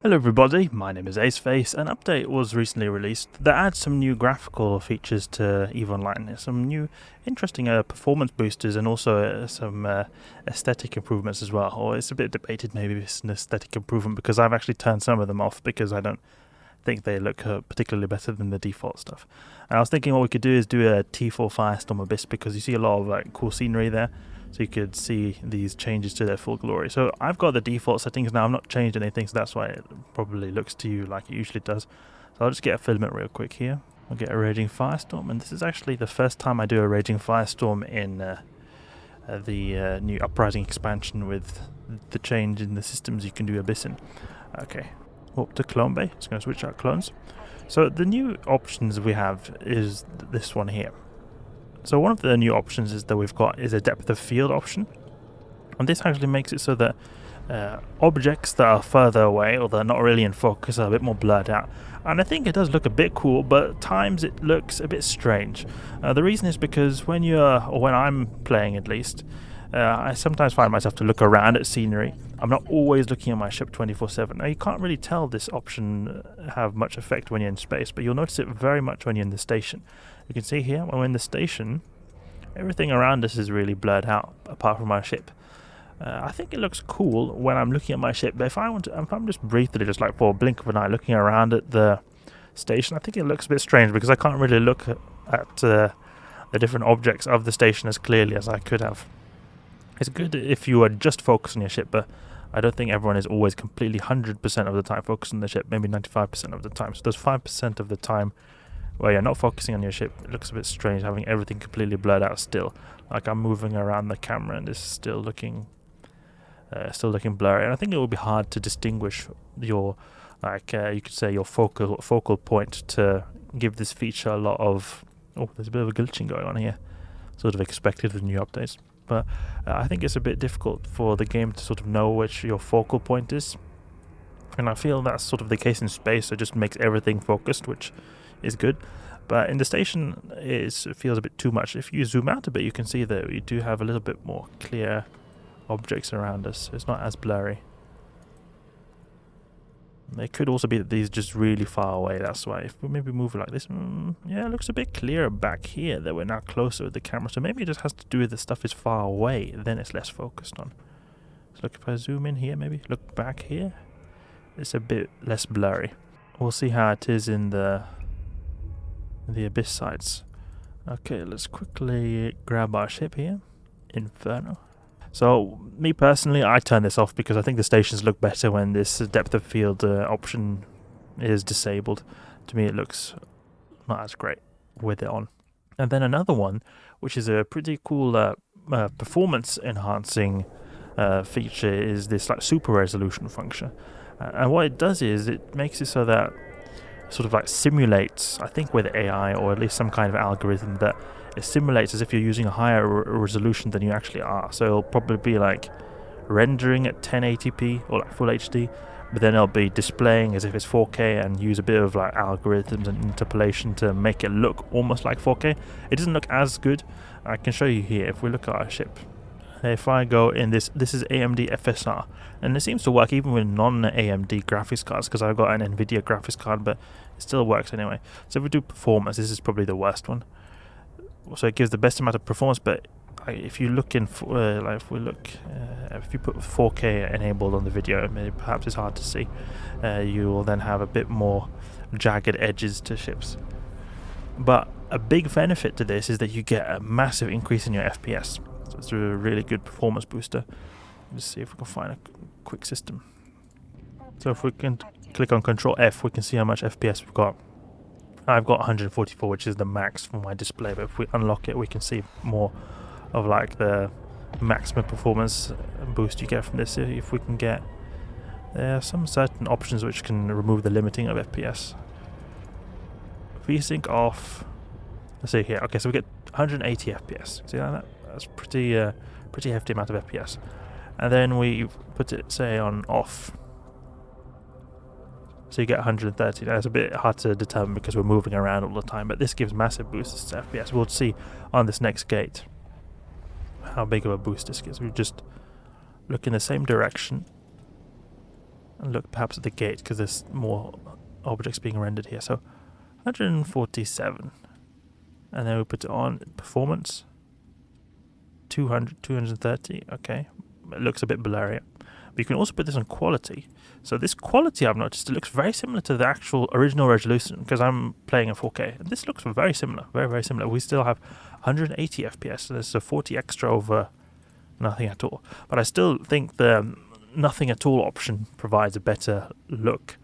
Hello everybody, my name is Aceface. An update was recently released that adds some new graphical features to EVE Online. Some new interesting performance boosters and also some aesthetic improvements as well. Or it's a bit debated maybe it's an aesthetic improvement because I've actually turned some of them off because I don't think they look particularly better than the default stuff. And I was thinking what we could do is do a T4 Firestorm Abyss because you see a lot of cool scenery there. So you could see these changes to their full glory. So I've got the default settings now. I've not changed anything, so that's why it probably looks to you like it usually does. So I'll just get a filament real quick here. I'll get a Raging Firestorm, and this is actually the first time I do a Raging Firestorm in the new Uprising expansion with the change in the systems you can do Abyss in. Okay, up to Clone Bay. Just going to switch out clones. So the new options we have is this one here. So one of the new options is that we've got is a depth of field option, and this actually makes it so that objects that are further away or that are not really in focus are a bit more blurred out. And I think it does look a bit cool, but at times it looks a bit strange. The reason is because when I'm playing at least, I sometimes find myself to look around at scenery. I'm not always looking at my ship 24/7. Now you can't really tell this option have much effect when you're in space, but you'll notice it very much when you're in the station. You can see here, when we're in the station, everything around us is really blurred out, apart from our ship. I think it looks cool when I'm looking at my ship, but if I'm just briefly, just like for a blink of an eye, looking around at the station, I think it looks a bit strange because I can't really look at the different objects of the station as clearly as I could have. It's good if you are just focused on your ship, but I don't think everyone is always completely 100% of the time focused on the ship, maybe 95% of the time. So there's 5% of the time where you're not focusing on your ship. It looks a bit strange having everything completely blurred out still. Like I'm moving around the camera and it's still looking blurry. And I think it will be hard to distinguish your, you could say your focal point to give this feature a lot of. Oh, there's a bit of a glitching going on here. Sort of expected with new updates. But I think it's a bit difficult for the game to sort of know which your focal point is. And I feel that's sort of the case in space, so it just makes everything focused, which is good. But in the station, it feels a bit too much. If you zoom out a bit, you can see that we do have a little bit more clear objects around us. So it's not as blurry. It could also be that these are just really far away. That's why if we maybe move it like this, yeah, it looks a bit clearer back here that we're now closer with the camera. So maybe it just has to do with the stuff is far away, then it's less focused on. So look, if I zoom in here, maybe look back here, it's a bit less blurry. We'll see how it is in the abyss sides. Okay, let's quickly grab our ship here, Inferno. So, me personally, I turn this off because I think the stations look better when this depth of field option is disabled. To me, it looks not as great with it on. And then another one, which is a pretty cool performance enhancing feature, is this super resolution function. And what it does is it makes it so that sort of simulates, I think with AI or at least some kind of algorithm, that it simulates as if you're using a higher resolution than you actually are. So it'll probably be rendering at 1080p or full HD, but then it'll be displaying as if it's 4K and use a bit of algorithms and interpolation to make it look almost like 4K. It doesn't look as good. I can show you here if we look at our ship. If I go in this is AMD FSR, and it seems to work even with non-AMD graphics cards because I've got an NVIDIA graphics card, but it still works anyway. So if we do performance, this is probably the worst one. So it gives the best amount of performance, but if you look if you put 4K enabled on the video, maybe perhaps it's hard to see. You will then have a bit more jagged edges to ships. But a big benefit to this is that you get a massive increase in your FPS. So it's a really good performance booster. Let's see if we can find a quick system. So if we can click on Control F, we can see how much FPS we've got. I've got 144, which is the max for my display, but if we unlock it, we can see more of the maximum performance boost you get from this. If we can get, there are some certain options which can remove the limiting of FPS. VSync off. Let's see here. Okay, so we get 180 FPS. See that? That's pretty hefty amount of FPS. And then we put it, say, on off. So you get 130. Now it's a bit hard to determine because we're moving around all the time, but this gives massive boosts to FPS. We'll see on this next gate how big of a boost this gives. We just look in the same direction and look perhaps at the gate because there's more objects being rendered here. So 147, and then we put it on performance 200, 230. Okay, it looks a bit blurry. But you can also put this on quality. So this quality, I've noticed, it looks very similar to the actual original resolution because I'm playing in 4K. And this looks very similar, very, very similar. We still have 180 FPS, so there's a 40 extra over nothing at all. But I still think the nothing at all option provides a better look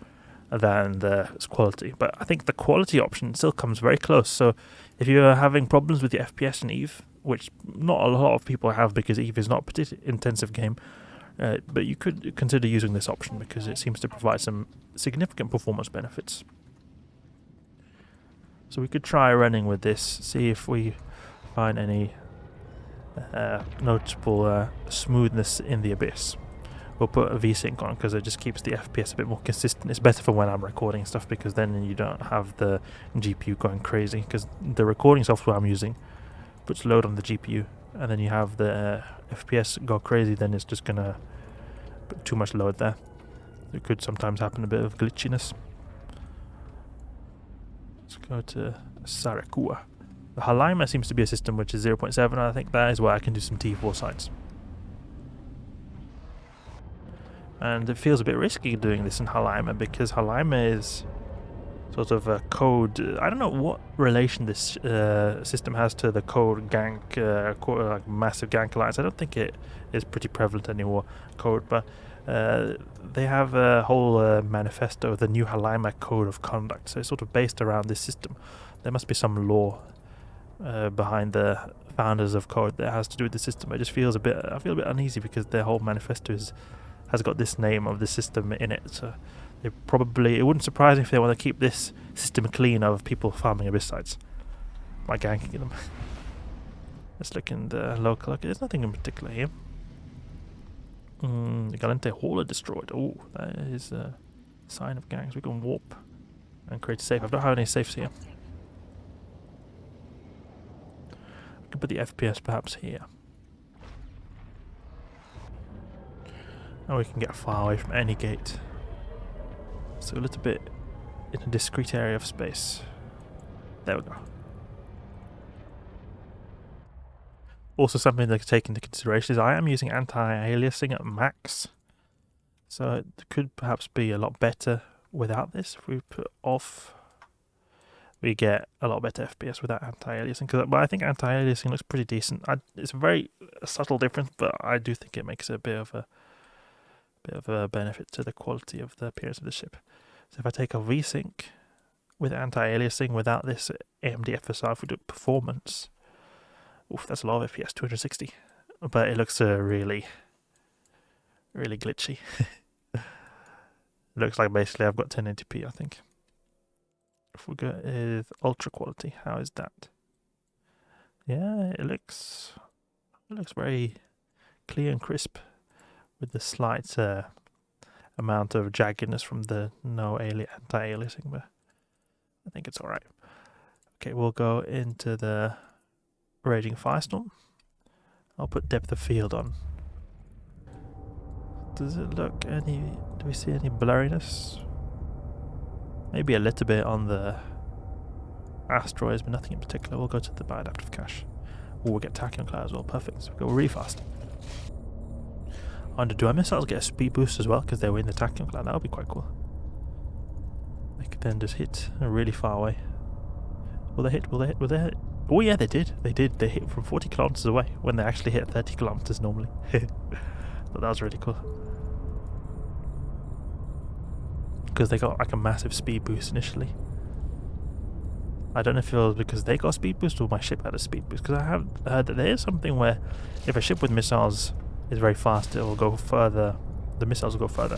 than the quality. But I think the quality option still comes very close. So if you're having problems with the FPS in EVE, which not a lot of people have because EVE is not a particularly intensive game, but you could consider using this option because it seems to provide some significant performance benefits. So we could try running with this, see if we find any noticeable smoothness in the abyss. We'll put a VSync on because it just keeps the FPS a bit more consistent. It's better for when I'm recording stuff because then you don't have the GPU going crazy, because the recording software I'm using puts load on the GPU, and then you have the FPS go crazy, then it's just gonna put too much load there. It could sometimes happen a bit of glitchiness. Let's go to Sarakua. The Halaima seems to be a system which is 0.7, and I think that is where I can do some T4 sites. And it feels a bit risky doing this in Halaima because Halaima is sort of a code. I don't know what relation this system has to the code gank, like massive gank alliance. I don't think it is pretty prevalent anymore, code, but they have a whole manifesto, the new Halaima code of conduct. So it's sort of based around this system. There must be some law behind the founders of code that has to do with the system. I feel a bit uneasy because their whole manifesto has got this name of the system in it. So it wouldn't surprise me if they want to keep this system clean of people farming abyss sites by ganking them. Let's look in the local. Okay, there's nothing in particular here. The Galente Hauler destroyed. Oh, that is a sign of gangs. We can warp and create a safe. I don't have any safes here. We can put the FPS perhaps here. And we can get far away from any gate. So a little bit in a discrete area of space. There we go. Also, something to take into consideration is I am using anti-aliasing at max. So it could perhaps be a lot better without this. If we put off, we get a lot better FPS without anti-aliasing. But I think anti-aliasing looks pretty decent. It's a very subtle difference, but I do think it makes a bit of a benefit to the quality of the appearance of the ship. So if I take a VSync with anti-aliasing without this AMD FSR, if we do performance, oof, that's a lot of FPS, 260. But it looks really, really glitchy. It looks like basically I've got 1080p, I think. If we go with ultra quality, how is that? Yeah, it looks very clear and crisp, with the slight amount of jaggedness from the no anti-aliasing, but I think it's alright. Okay, we'll go into the Raging Firestorm. I'll put depth of field on. Does it look do we see any blurriness? Maybe a little bit on the asteroids, but nothing in particular. We'll go to the bioadaptive cache. We'll get Tachyon Cloud as well, perfect. So we go really fast. Do our missiles get a speed boost as well because they're in the Tachyon Cloud? That would be quite cool. They could then just hit really far away. Will they hit? Oh yeah, they did. They hit from 40 kilometers away when they actually hit 30 kilometers normally. But that was really cool. Because they got like a massive speed boost initially. I don't know if it was because they got a speed boost or my ship had a speed boost. Because I have heard that there is something where if a ship with missiles is very fast, it will go further. The missiles will go further.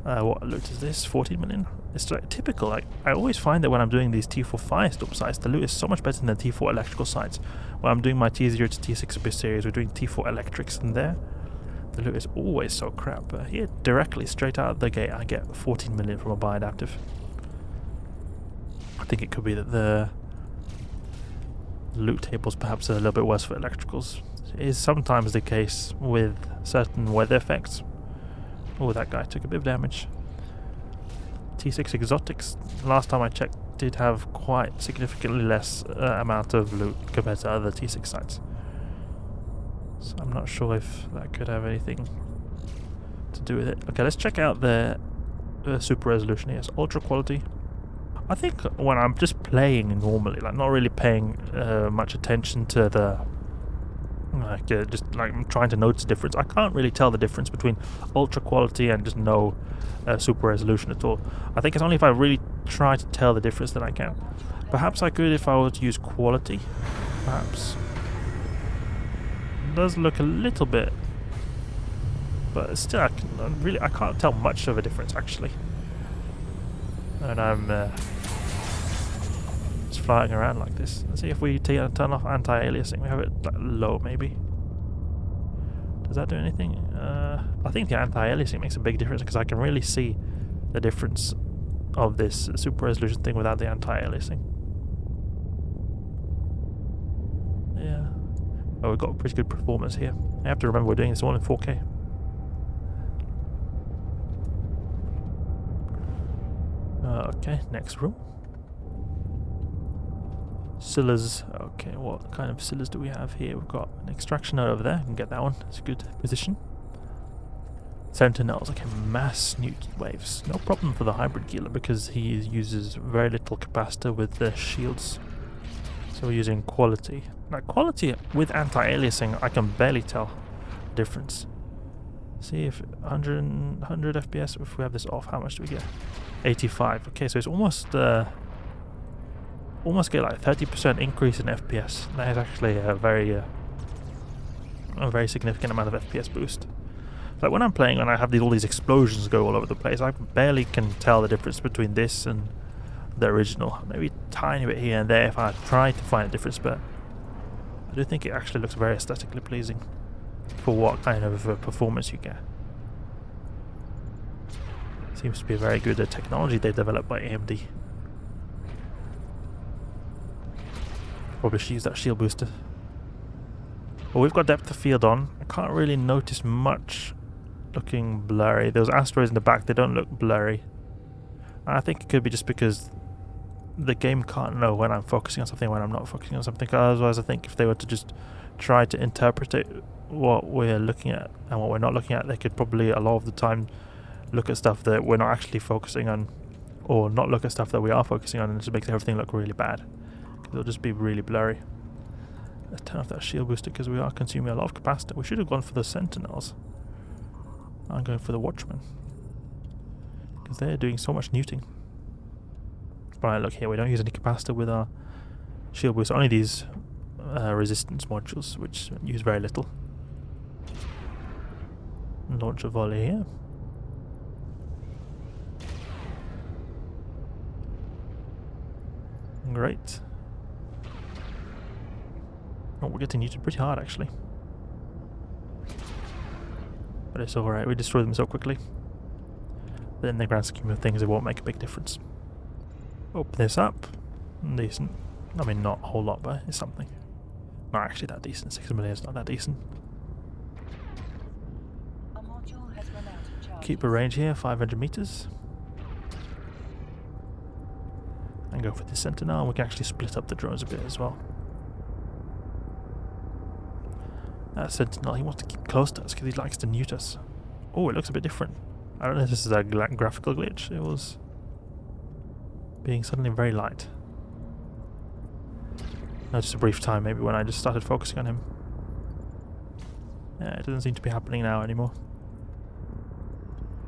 What loot is this? 14 million? It's like typical. Like I always find that when I'm doing these T4 Firestorm sites, the loot is so much better than the T4 electrical sites. When I'm doing my T0 to T6 Abyss series, we're doing T4 electrics, and there the loot is always so crap. But here, directly straight out of the gate, I get 14 million from a bioadaptive. I think it could be that the loot tables perhaps are a little bit worse for electricals. It is sometimes the case with certain weather effects, Oh, that guy took a bit of damage. T6 Exotics, last time I checked, did have quite significantly less amount of loot compared to other T6 sites. So I'm not sure if that could have anything to do with it. Okay, let's check out the super resolution here. It's ultra quality. I think when I'm just playing normally, like not really paying much attention to the just like I'm trying to notice the difference, I can't really tell the difference between ultra quality and just no super resolution at all. I think it's only if I really try to tell the difference that I can. Perhaps I could if I were to use quality. Perhaps. It does look a little bit, but still I can't tell much of a difference actually. And I'm just flying around like this. Let's see if we turn off anti-aliasing. We have it like low maybe. Does that do anything? I think the anti-aliasing makes a big difference because I can really see the difference of this super resolution thing without the anti-aliasing. Yeah. Oh, we've got pretty good performance here. I have to remember we're doing this all in 4K. Okay, next room. Scillas. Okay, what kind of scillas do we have here? We've got an extraction node over there. I can get that one. It's a good position. Sentinels. Okay, mass newt waves. No problem for the hybrid Gila because he uses very little capacitor with the shields. So we're using quality. Now quality with anti-aliasing, I can barely tell the difference. See if 100 FPS. If we have this off, how much do we get? 85. Okay, so it's almost get like 30% increase in FPS. That is actually a very significant amount of FPS boost. Like when I'm playing and I have all these explosions go all over the place, I barely can tell the difference between this and the original. Maybe a tiny bit here and there if I try to find a difference, but I do think it actually looks very aesthetically pleasing for what kind of performance you get. Seems to be a very good technology they developed by AMD. Probably should use that shield booster. Well, we've got depth of field on. I can't really notice much looking blurry. Those asteroids in the back, they don't look blurry. I think it could be just because the game can't know when I'm focusing on something and when I'm not focusing on something. Otherwise, I think if they were to just try to interpret what we're looking at and what we're not looking at, they could probably a lot of the time look at stuff that we're not actually focusing on, or not look at stuff that we are focusing on, and it just makes everything look really bad. It'll just be really blurry. Let's turn off that shield booster because we are consuming a lot of capacitor. We should have gone for the Sentinels. I'm going for the Watchmen because they're doing so much neuting. Right, look here, we don't use any capacitor with our shield booster, only these resistance modules which use very little. Launch a volley here. Great. Oh, we're getting neuted pretty hard actually. But it's alright, we destroy them so quickly. But in the grand scheme of things, it won't make a big difference. Open this up. Decent. I mean, not a whole lot, but it's something. Not actually that decent. 6 million is not that decent. Keep a range here, 500 meters. And go for the Sentinel. We can actually split up the drones a bit as well. That Sentinel, he wants to keep close to us because he likes to newt us. Oh, it looks a bit different. I don't know if this is a graphical glitch. It was being suddenly very light. No, just a brief time maybe when I just started focusing on him. Yeah, it doesn't seem to be happening now anymore.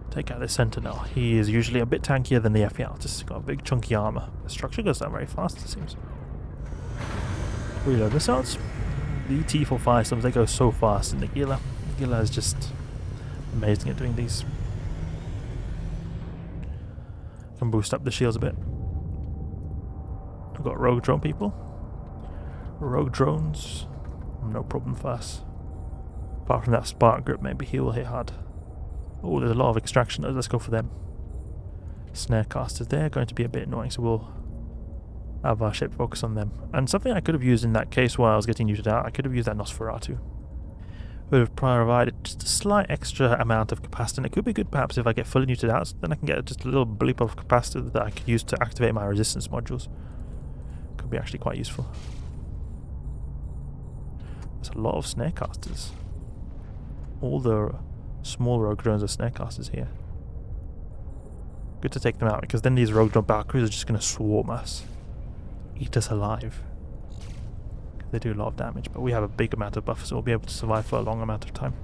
Take out this Sentinel. He is usually a bit tankier than the FEL. Just got a big chunky armor. The structure goes down very fast, it seems. Reload missiles. The T4 Firestorms, they go so fast in the Gila. The Gila is just amazing at doing these. Can boost up the shields a bit. We've got rogue drone people. Rogue drones, no problem for us. Apart from that spark grip, maybe he will hit hard. Oh, there's a lot of extraction. Let's go for them. Snare casters, they're going to be a bit annoying, so we'll have our ship focus on them. And something I could have used in that case while I was getting neuted out, I could have used that Nosferatu. would have provided just a slight extra amount of capacity. And it could be good perhaps if I get fully neutered out, then I can get just a little bleep of capacitor that I could use to activate my resistance modules. Could be actually quite useful. There's a lot of snarecasters. All the small rogue drones are snarecasters here. Good to take them out, because then these rogue drone Valkyries are just going to swarm us. Eat us alive. They do a lot of damage, but we have a big amount of buffer, so we'll be able to survive for a long amount of time.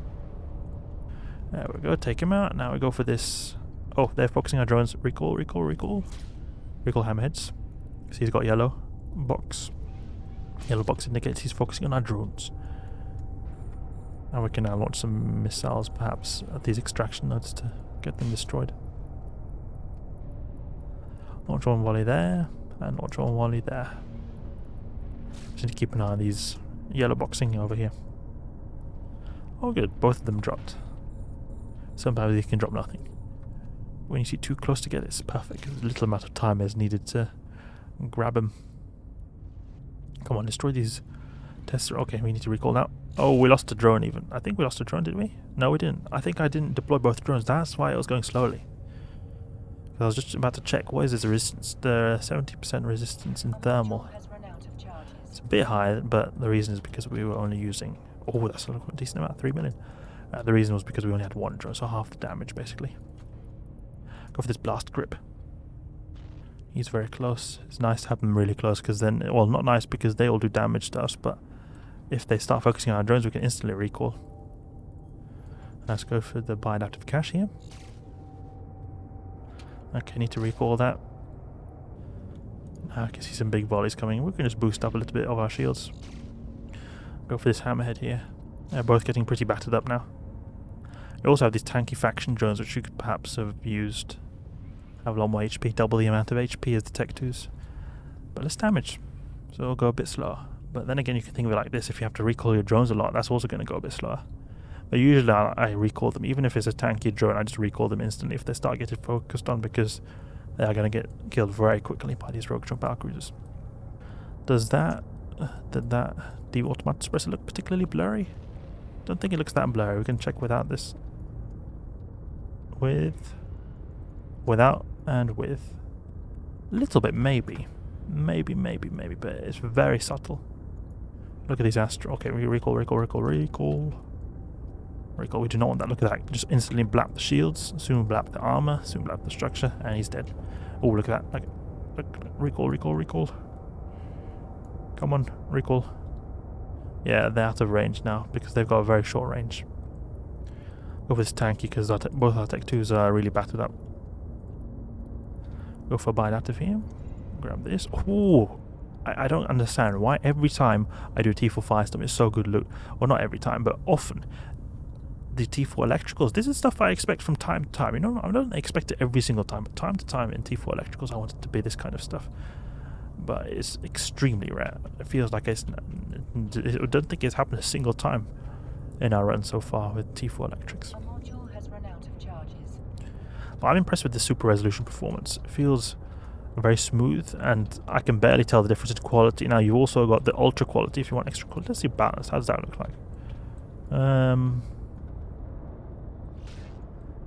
There we go, take him out. Now we go for this. Oh, they're focusing our drones. Recall, recall, recall. Recall hammerheads. See, he's got yellow box. Yellow box indicates he's focusing on our drones. And we can now launch some missiles, perhaps, at these extraction nodes to get them destroyed. Launch one volley there, and launch one volley there. Just need to keep an eye on these yellow boxing over here. Oh good, both of them dropped. Sometimes they can drop nothing. When you see too close together, it's perfect. A little amount of time is needed to grab them. Come on, destroy these testers. Okay, we need to recall now. Oh, we lost a drone even. I think we lost a drone, did we? No, we didn't. I think I didn't deploy both drones. That's why it was going slowly. I was just about to check, what is this resistance? The 70% resistance in thermal. It's a bit high, but the reason is because we were only using... Oh, that's a decent amount, 3 million. The reason was because we only had one drone, so half the damage, basically. Go for this blast grip. He's very close. It's nice to have them really close, because then... Well, not nice because they all do damage to us, but if they start focusing on our drones, we can instantly recall. Let's go for the bi-adaptive cache here. Okay, need to recall that. I can see some big volleys coming. We can just boost up a little bit of our shields. Go for this hammerhead here. They're both getting pretty battered up now. You also have these tanky faction drones, which you could perhaps have used. Have a lot more HP, double the amount of HP as the Tech 2s. But less damage, so it'll go a bit slower. But then again, you can think of it like this: if you have to recall your drones a lot, that's also going to go a bit slower. But usually I recall them, even if it's a tanky drone, I just recall them instantly if they start getting focused on, because they are going to get killed very quickly by these rogue drone battlecruisers. Did that de-automatic suppressor look particularly blurry? Don't think it looks that blurry. We can check without this. Without, and with. A little bit, maybe. Maybe, but it's very subtle. Look at these Astro. Okay, we recall. Recall, we do not want that. Look at that. Just instantly blap the shields, soon blap the armor, soon blap the structure, and he's dead. Oh, look at that. Look. Recall. Come on, recall. Yeah, they're out of range now because they've got a very short range. Go for this tanky because both our Tech 2s are really battered up. Go for a bi-adaptive here. Grab this. Oh, I don't understand why every time I do T4 Firestorm it's so good loot. Well, not every time, but often. The T4 electricals, this is stuff I expect from time to time. You know, I don't expect it every single time, but time to time in T4 electricals I want it to be this kind of stuff. But it's extremely rare. It feels like I don't think it's happened a single time in our run so far with T4 electrics. A module has run out of charges. But I'm impressed with the super resolution performance. It feels very smooth, and I can barely tell the difference in quality. Now you've also got the ultra quality if you want extra quality. Let's see balance. How does that look like?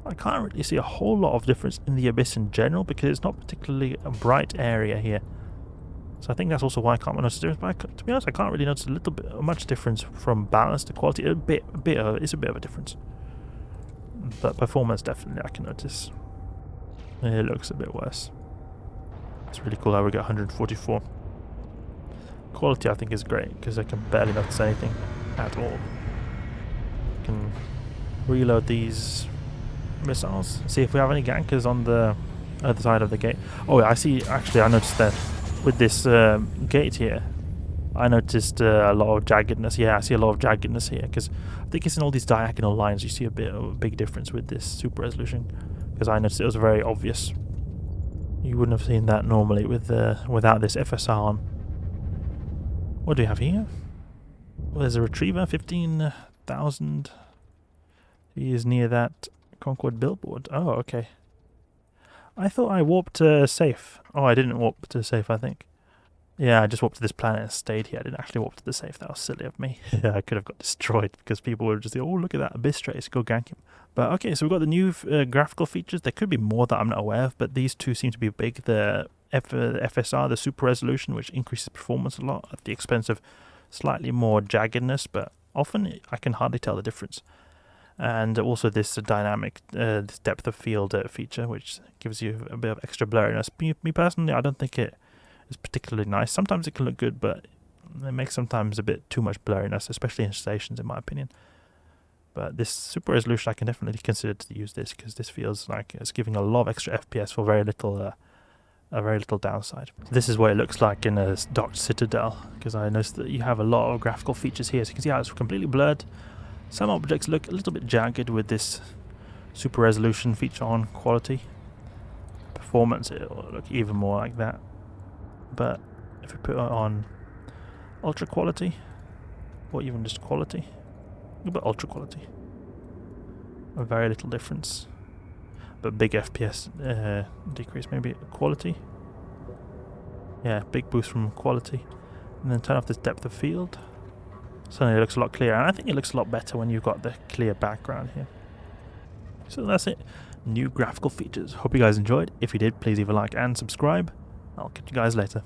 I can't really see a whole lot of difference in the Abyss in general because it's not particularly a bright area here. So I think that's also why I can't notice the difference. But to be honest, I can't really notice much difference from balance to quality. It's a bit of a difference. But performance, definitely, I can notice. It looks a bit worse. It's really cool how we get 144. Quality, I think, is great because I can barely notice anything at all. I can reload these missiles. See if we have any gankers on the other side of the gate. Oh, yeah, I see. Actually, I noticed that with this gate here, I noticed a lot of jaggedness. Yeah, I see a lot of jaggedness here because I think it's in all these diagonal lines. You see a big difference with this super resolution because I noticed it was very obvious. You wouldn't have seen that normally with without this FSR on. What do we have here? Well, there's a retriever, 15,000. He is near that Concord billboard. Oh, okay. I thought I warped safe. Oh, I didn't warp to safe, I think. Yeah, I just walked to this planet and stayed here. I didn't actually walk to the safe. That was silly of me. I could have got destroyed because people would just say, oh, look at that Abyss Trace, go gank him. But okay, so we've got the new graphical features. There could be more that I'm not aware of, but these two seem to be big. The FSR, the super resolution, which increases performance a lot at the expense of slightly more jaggedness, but often I can hardly tell the difference. And also this dynamic, this depth of field feature, which gives you a bit of extra blurriness. Me personally, I don't think it is particularly nice. Sometimes it can look good, but it makes sometimes a bit too much blurriness, especially in stations, in my opinion. But this super resolution, I can definitely consider to use this because this feels like it's giving a lot of extra FPS for very little downside. This is what it looks like in a docked Citadel, because I noticed that you have a lot of graphical features here. So you can see how it's completely blurred. Some objects look a little bit jagged with this super resolution feature on quality. Performance, it'll look even more like that. But if we put it on ultra quality, or even just quality, but ultra quality, a very little difference. But big FPS decrease, maybe quality. Yeah, big boost from quality. And then turn off this depth of field. Suddenly it looks a lot clearer, and I think it looks a lot better when you've got the clear background here. So that's it. New graphical features. Hope you guys enjoyed. If you did, please leave a like and subscribe. I'll catch you guys later.